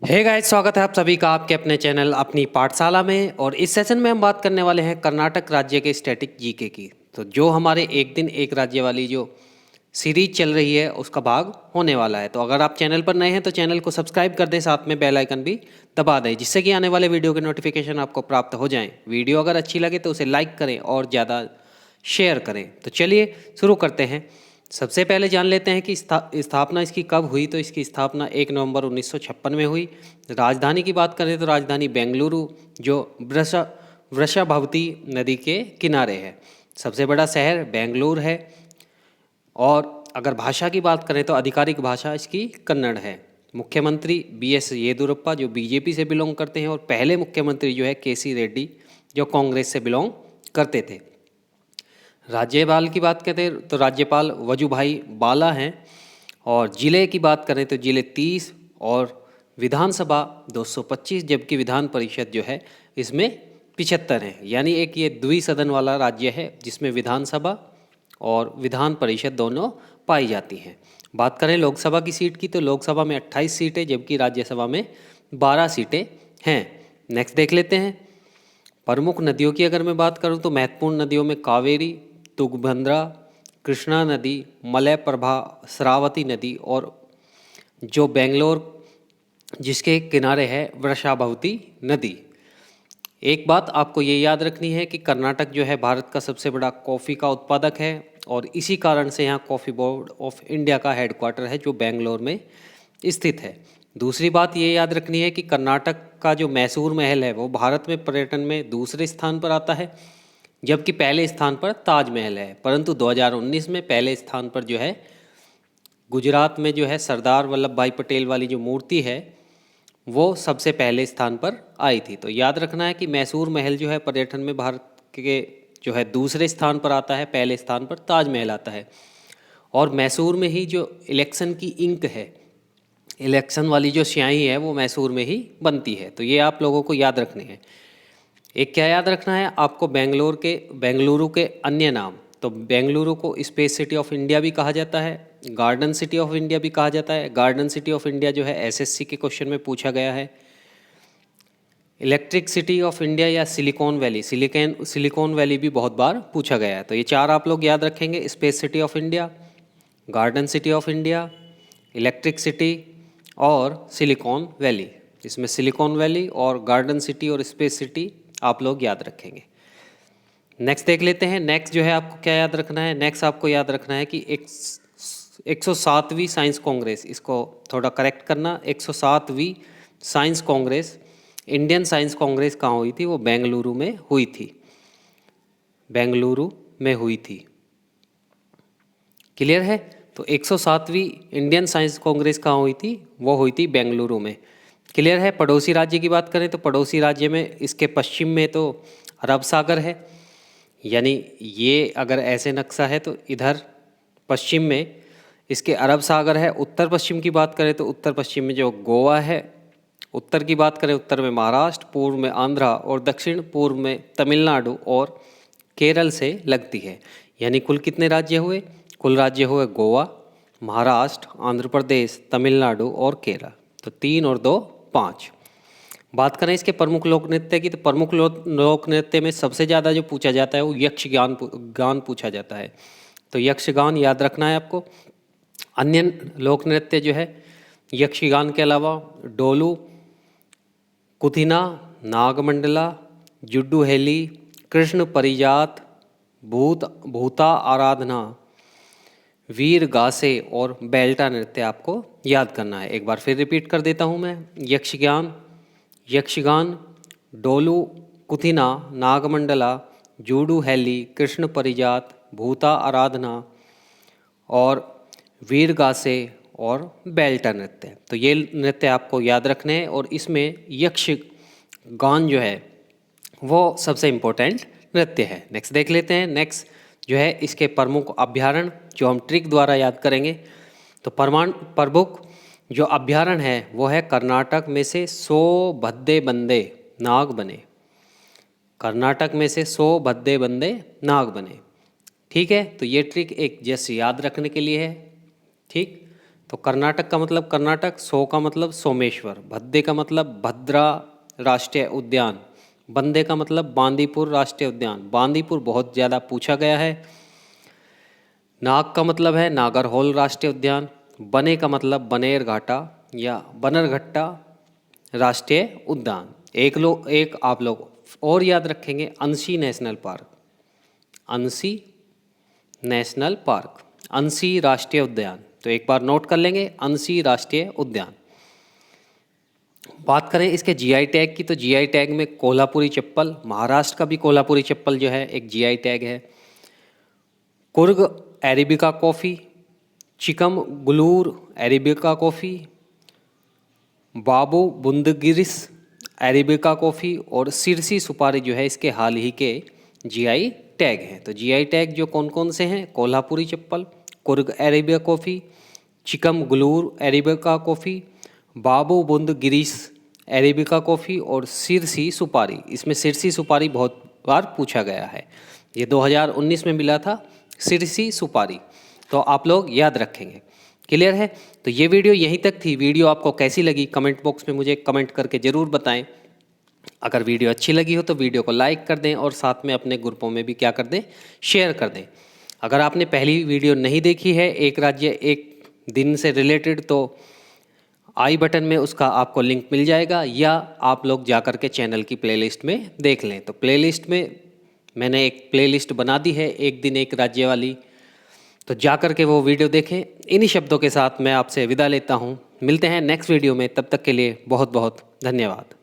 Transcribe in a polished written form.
Hey guys, स्वागत है आप सभी का आपके अपने चैनल अपनी पाठशाला में। और इस सेशन में हम बात करने वाले हैं कर्नाटक राज्य के स्टैटिक जीके की। तो जो हमारे एक दिन एक राज्य वाली जो सीरीज चल रही है उसका भाग होने वाला है। तो अगर आप चैनल पर नए हैं तो चैनल को सब्सक्राइब कर दें, साथ में बेल आइकन भी दबा दें जिससे कि आने वाले वीडियो के नोटिफिकेशन आपको प्राप्त हो जाएं। वीडियो अगर अच्छी लगे तो उसे लाइक करें और ज़्यादा शेयर करें। तो चलिए शुरू करते हैं। सबसे पहले जान लेते हैं कि स्थापना इसकी कब हुई। तो इसकी स्थापना 1 नवंबर 1956 में हुई। राजधानी की बात करें तो राजधानी बेंगलुरु, जो वृषभावती नदी के किनारे है। सबसे बड़ा शहर बेंगलुरु है। और अगर भाषा की बात करें तो आधिकारिक भाषा इसकी कन्नड़ है। मुख्यमंत्री BS येदियुरप्पा जो बीजेपी से बिलोंग करते हैं, और पहले मुख्यमंत्री जो है KC रेड्डी जो कांग्रेस से बिलोंग करते थे। राज्यपाल की बात करते हैं तो राज्यपाल वजुभाई वाला हैं। और ज़िले की बात करें तो ज़िले 30 और विधानसभा 225, जबकि विधान परिषद जो है इसमें 75 है। यानी एक ये द्विसदन वाला राज्य है जिसमें विधानसभा और विधान परिषद दोनों पाई जाती हैं। बात करें लोकसभा की सीट की तो लोकसभा में 28 सीटें, जबकि राज्यसभा में 12 सीटें हैं। नेक्स्ट देख लेते हैं। प्रमुख नदियों की अगर मैं बात करूं तो महत्वपूर्ण नदियों में कावेरी, तुंगभद्रा, कृष्णा नदी, मलयप्रभा, श्रावती नदी, और जो बेंगलोर जिसके किनारे है वृषभावती नदी। एक बात आपको ये याद रखनी है कि कर्नाटक जो है भारत का सबसे बड़ा कॉफ़ी का उत्पादक है, और इसी कारण से यहाँ कॉफ़ी बोर्ड ऑफ इंडिया का हेडक्वार्टर है जो बेंगलोर में स्थित है। दूसरी बात ये याद रखनी है कि कर्नाटक का जो मैसूर महल है वो भारत में पर्यटन में दूसरे स्थान पर आता है, जबकि पहले स्थान पर ताजमहल है। परंतु 2019 में पहले स्थान पर जो है गुजरात में जो है सरदार वल्लभ भाई पटेल वाली जो मूर्ति है वो सबसे पहले स्थान पर आई थी। तो याद रखना है कि मैसूर महल जो है पर्यटन में भारत के जो है दूसरे स्थान पर आता है, पहले स्थान पर ताजमहल आता है। और मैसूर में ही जो इलेक्शन की इंक है, इलेक्शन वाली जो स्याही है वो मैसूर में ही बनती है। तो ये आप लोगों को याद रखने हैं। एक क्या याद रखना है आपको, बेंगलुरु के अन्य नाम। तो बेंगलुरु को स्पेस सिटी ऑफ इंडिया भी कहा जाता है, गार्डन सिटी ऑफ इंडिया भी कहा जाता है। गार्डन सिटी ऑफ इंडिया जो है SSC के क्वेश्चन में पूछा गया है। इलेक्ट्रिक सिटी ऑफ इंडिया या सिलिकॉन वैली, सिलिकॉन वैली भी बहुत बार पूछा गया है। तो ये चार आप लोग याद रखेंगे, space city of India, garden city of India, electric city और सिलिकॉन वैली। इसमें सिलिकॉन वैली और गार्डन सिटी और स्पेस सिटी आप लोग याद रखेंगे। नेक्स्ट देख लेते हैं। नेक्स्ट जो है आपको क्या याद रखना है, नेक्स्ट आपको याद रखना है कि 107वीं साइंस कांग्रेस, इसको थोड़ा करेक्ट करना, 107वीं science congress, Indian science congress कहाँ हुई थी, वो बेंगलुरु में हुई थी। बेंगलुरु में हुई थी। क्लियर है। तो 107वीं इंडियन साइंस कांग्रेस कहाँ हुई थी, वो हुई थी बेंगलुरु में। क्लियर है। पड़ोसी राज्य की बात करें तो पड़ोसी राज्य में इसके पश्चिम में तो अरब सागर है, यानी ये अगर ऐसे नक्शा है तो इधर पश्चिम में इसके अरब सागर है। उत्तर पश्चिम की बात करें तो उत्तर पश्चिम में जो गोवा है, उत्तर की बात करें उत्तर में महाराष्ट्र, पूर्व में आंध्रा और दक्षिण पूर्व में तमिलनाडु और केरल से लगती है। यानी कुल कितने राज्य हुए, कुल राज्य हुए गोवा, महाराष्ट्र, आंध्र प्रदेश, तमिलनाडु और केरल। तो 3 और 2 5। बात करें इसके प्रमुख लोक नृत्य की तो प्रमुख लोक नृत्य में सबसे ज़्यादा जो पूछा जाता है वो यक्षगान पूछा जाता है। तो यक्षगान याद रखना है आपको। अन्य लोक नृत्य जो है यक्षगान के अलावा डोलू, कुथिना, नागमंडला, जुड्डू हेली, कृष्ण परिजात, भूता आराधना, वीर गासे और बेल्टा नृत्य आपको याद करना है। एक बार फिर रिपीट कर देता हूँ मैं। यक्षगान, डोलू, कुथिना, नागमंडला, जूडू हेली, कृष्ण परिजात, भूता आराधना और वीर गासे और बेल्टा नृत्य। तो ये नृत्य आपको याद रखने हैं, और इसमें यक्षगान जो है वो सबसे इम्पोर्टेंट नृत्य है। नेक्स्ट देख लेते हैं। नेक्स्ट जो है इसके प्रमुख अभ्यारण्य जो हम ट्रिक द्वारा याद करेंगे। तो प्रमुख जो अभ्यारण्य है वो है कर्नाटक में से 100 भद्दे बंदे नाग बने। कर्नाटक में से 100 भद्दे बंदे नाग बने। ठीक है। तो ये ट्रिक एक जस्ट याद रखने के लिए है। ठीक। तो कर्नाटक का मतलब कर्नाटक, सो का मतलब सोमेश्वर, भद्दे का मतलब भद्रा राष्ट्रीय उद्यान, बंदे का मतलब बांदीपुर राष्ट्रीय उद्यान, बांदीपुर बहुत ज़्यादा पूछा गया है। नाग का मतलब है नागरहोल राष्ट्रीय उद्यान, बने का मतलब बनेरघाटा या बनरघट्टा राष्ट्रीय उद्यान। एक आप लोग और याद रखेंगे, अंशी नेशनल पार्क, अंशी नेशनल पार्क, अंशी राष्ट्रीय उद्यान। तो एक बार नोट कर लेंगे, अंशी राष्ट्रीय उद्यान। बात करें इसके जीआई टैग की, तो जीआई टैग में कोल्हापुरी चप्पल, महाराष्ट्र का भी कोल्हापुरी चप्पल जो है एक जीआई टैग है। Coorg arabica coffee, Chikmagalur arabica coffee, Baba Budangiris arabica coffee और सिरसी सुपारी जो है इसके हाल ही के जीआई टैग हैं। तो जीआई टैग जो कौन कौन से हैं, Kolhapuri chappal, Coorg arabica coffee, Chikmagalur arabica coffee, Baba Budangiris arabica coffee और सिरसी सुपारी। इसमें सिरसी सुपारी बहुत बार पूछा गया है, ये 2019 में मिला था सिरसी सुपारी, तो आप लोग याद रखेंगे। क्लियर है? तो ये वीडियो यहीं तक थी। वीडियो आपको कैसी लगी कमेंट बॉक्स में मुझे कमेंट करके ज़रूर बताएं। अगर वीडियो अच्छी लगी हो तो वीडियो को लाइक कर दें और साथ में अपने ग्रुपों में भी क्या कर दें, शेयर कर दें। अगर आपने पहली वीडियो नहीं देखी है एक राज्य एक दिन से रिलेटेड, तो आई बटन में उसका आपको लिंक मिल जाएगा, या आप लोग जा कर के चैनल की प्लेलिस्ट में देख लें। तो प्लेलिस्ट में मैंने एक प्लेलिस्ट बना दी है एक दिन एक राज्य वाली, तो जा कर के वो वीडियो देखें। इन्हीं शब्दों के साथ मैं आपसे विदा लेता हूँ, मिलते हैं नेक्स्ट वीडियो में, तब तक के लिए बहुत बहुत धन्यवाद।